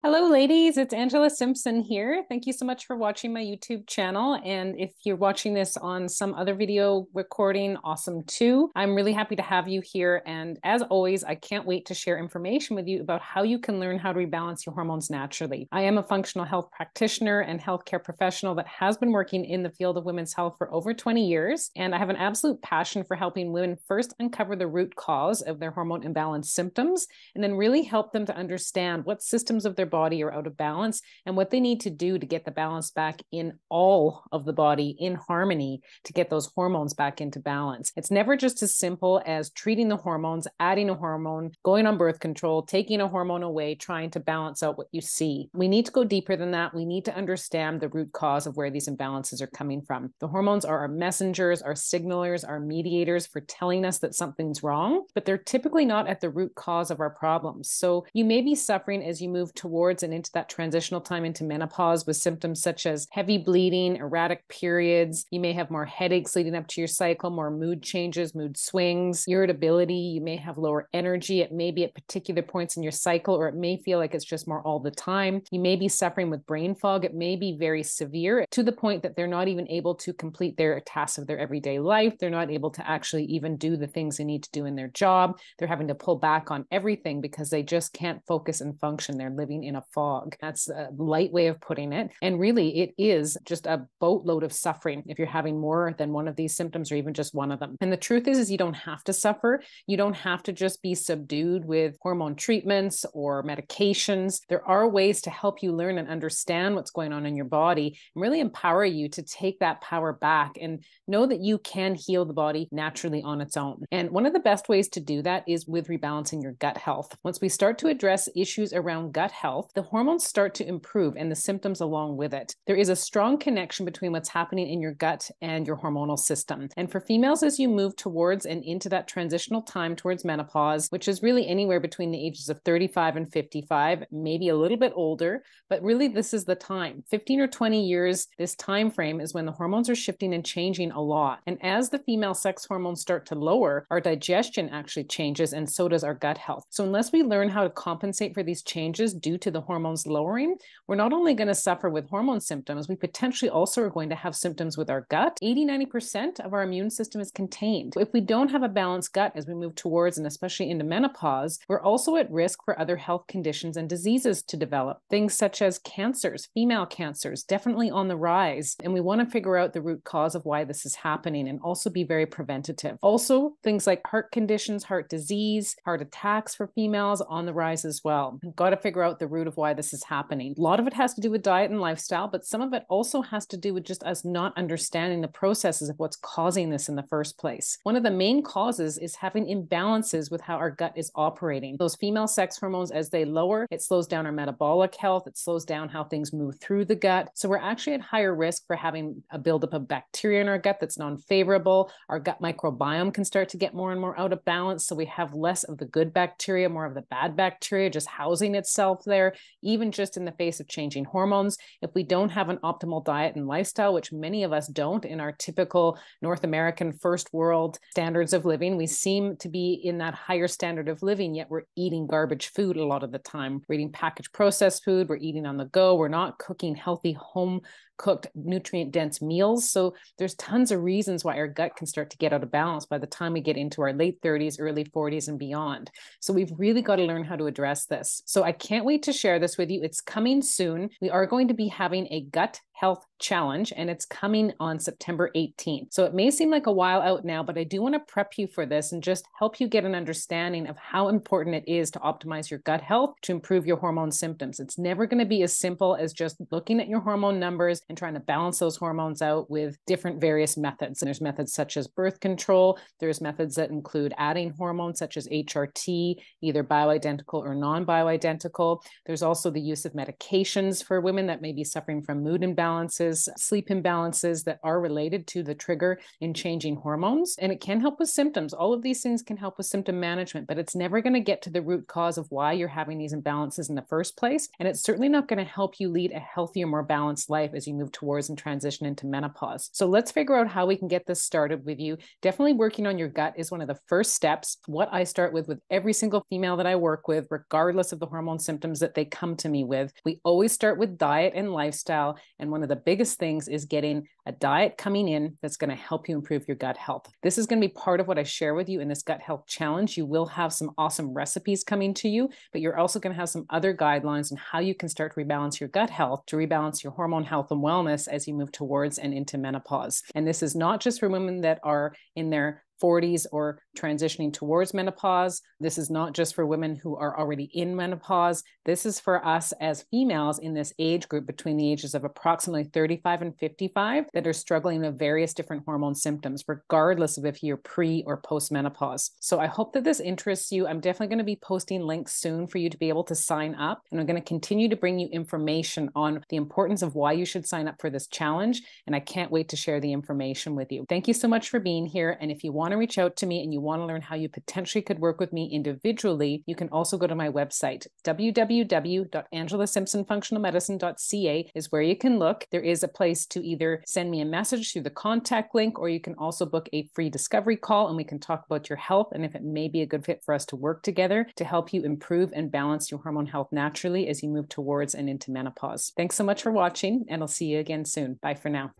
Hello, ladies. It's Angela Simpson here. Thank you so much for watching my YouTube channel. And if you're watching this on some other video recording, awesome too. I'm really happy to have you here. And as always, I can't wait to share information with you about how you can learn how to rebalance your hormones naturally. I am a functional health practitioner and healthcare professional that has been working in the field of women's health for over 20 years. And I have an absolute passion for helping women first uncover the root cause of their hormone imbalance symptoms, and then really help them to understand what systems of their body are out of balance and what they need to do to get the balance back in all of the body in harmony to get those hormones back into balance. It's never just as simple as treating the hormones, adding a hormone, going on birth control, taking a hormone away, trying to balance out what you see. We need to go deeper than that. We need to understand the root cause of where these imbalances are coming from. The hormones are our messengers, our signalers, our mediators for telling us that something's wrong, but they're typically not at the root cause of our problems. So you may be suffering as you move towards and into that transitional time into menopause with symptoms such as heavy bleeding, erratic periods. You may have more headaches leading up to your cycle, more mood changes, mood swings, irritability. You may have lower energy. It may be at particular points in your cycle, or it may feel like it's just more all the time. You may be suffering with brain fog. It may be very severe to the point that they're not even able to complete their tasks of their everyday life. They're not able to actually even do the things they need to do in their job. They're having to pull back on everything because they just can't focus and function. They're living in a fog. That's a light way of putting it. And really, it is just a boatload of suffering if you're having more than one of these symptoms or even just one of them. And the truth is you don't have to suffer. You don't have to just be subdued with hormone treatments or medications. There are ways to help you learn and understand what's going on in your body and really empower you to take that power back and know that you can heal the body naturally on its own. And one of the best ways to do that is with rebalancing your gut health. Once we start to address issues around gut health, the hormones start to improve and the symptoms along with it. There is a strong connection between what's happening in your gut and your hormonal system. And for females, as you move towards and into that transitional time towards menopause, which is really anywhere between the ages of 35 and 55, maybe a little bit older, but really this is the time. 15 or 20 years, this time frame is when the hormones are shifting and changing a lot. And as the female sex hormones start to lower, our digestion actually changes, and so does our gut health. So unless we learn how to compensate for these changes due to the hormones lowering, we're not only going to suffer with hormone symptoms, we potentially also are going to have symptoms with our gut. 80-90% of our immune system is contained. If we don't have a balanced gut as we move towards and especially into menopause, we're also at risk for other health conditions and diseases to develop. Things such as cancers, female cancers, definitely on the rise. And we want to figure out the root cause of why this is happening and also be very preventative. Also, things like heart conditions, heart disease, heart attacks for females on the rise as well. We've got to figure out the root of why this is happening. A lot of it has to do with diet and lifestyle, but some of it also has to do with just us not understanding the processes of what's causing this in the first place. One of the main causes is having imbalances with how our gut is operating. Those female sex hormones, as they lower, it slows down our metabolic health. It slows down how things move through the gut. So we're actually at higher risk for having a buildup of bacteria in our gut that's non-favorable. Our gut microbiome can start to get more and more out of balance. So we have less of the good bacteria, more of the bad bacteria just housing itself there, even just in the face of changing hormones. If we don't have an optimal diet and lifestyle, which many of us don't in our typical North American first world standards of living, we seem to be in that higher standard of living, yet we're eating garbage food a lot of the time. We're eating packaged processed food, we're eating on the go, we're not cooking healthy home cooked nutrient dense meals. So there's tons of reasons why our gut can start to get out of balance by the time we get into our late 30s, early 40s and beyond. So we've really got to learn how to address this. So I can't wait to share this with you. It's coming soon. We are going to be having a gut health challenge, and it's coming on September 18th. So it may seem like a while out now, but I do want to prep you for this and just help you get an understanding of how important it is to optimize your gut health to improve your hormone symptoms. It's never going to be as simple as just looking at your hormone numbers and trying to balance those hormones out with different various methods. And there's methods such as birth control. There's methods that include adding hormones such as HRT, either bioidentical or non-bioidentical. There's also the use of medications for women that may be suffering from mood imbalance imbalances, sleep imbalances that are related to the trigger in changing hormones. And it can help with symptoms. All of these things can help with symptom management, but it's never going to get to the root cause of why you're having these imbalances in the first place. And it's certainly not going to help you lead a healthier, more balanced life as you move towards and transition into menopause. So let's figure out how we can get this started with you. Definitely working on your gut is one of the first steps. What I start with every single female that I work with, regardless of the hormone symptoms that they come to me with, we always start with diet and lifestyle. And one of the biggest things is getting a diet coming in that's going to help you improve your gut health. This is going to be part of what I share with you in this gut health challenge. You will have some awesome recipes coming to you, but you're also going to have some other guidelines on how you can start to rebalance your gut health, to rebalance your hormone health and wellness as you move towards and into menopause. And this is not just for women that are in their 40s or transitioning towards menopause. This is not just for women who are already in menopause. This is for us as females in this age group between the ages of approximately 35 and 55 that are struggling with various different hormone symptoms, regardless of if you're pre or post menopause. So I hope that this interests you. I'm definitely going to be posting links soon for you to be able to sign up. And I'm going to continue to bring you information on the importance of why you should sign up for this challenge. And I can't wait to share the information with you. Thank you so much for being here. And if you want to reach out to me and you want to learn how you potentially could work with me individually, you can also go to my website. www.angelasimpsonfunctionalmedicine.ca is where you can look. There is a place to either send me a message through the contact link, or you can also book a free discovery call and we can talk about your health and if it may be a good fit for us to work together to help you improve and balance your hormone health naturally as you move towards and into menopause. Thanks so much for watching, and I'll see you again soon. Bye for now.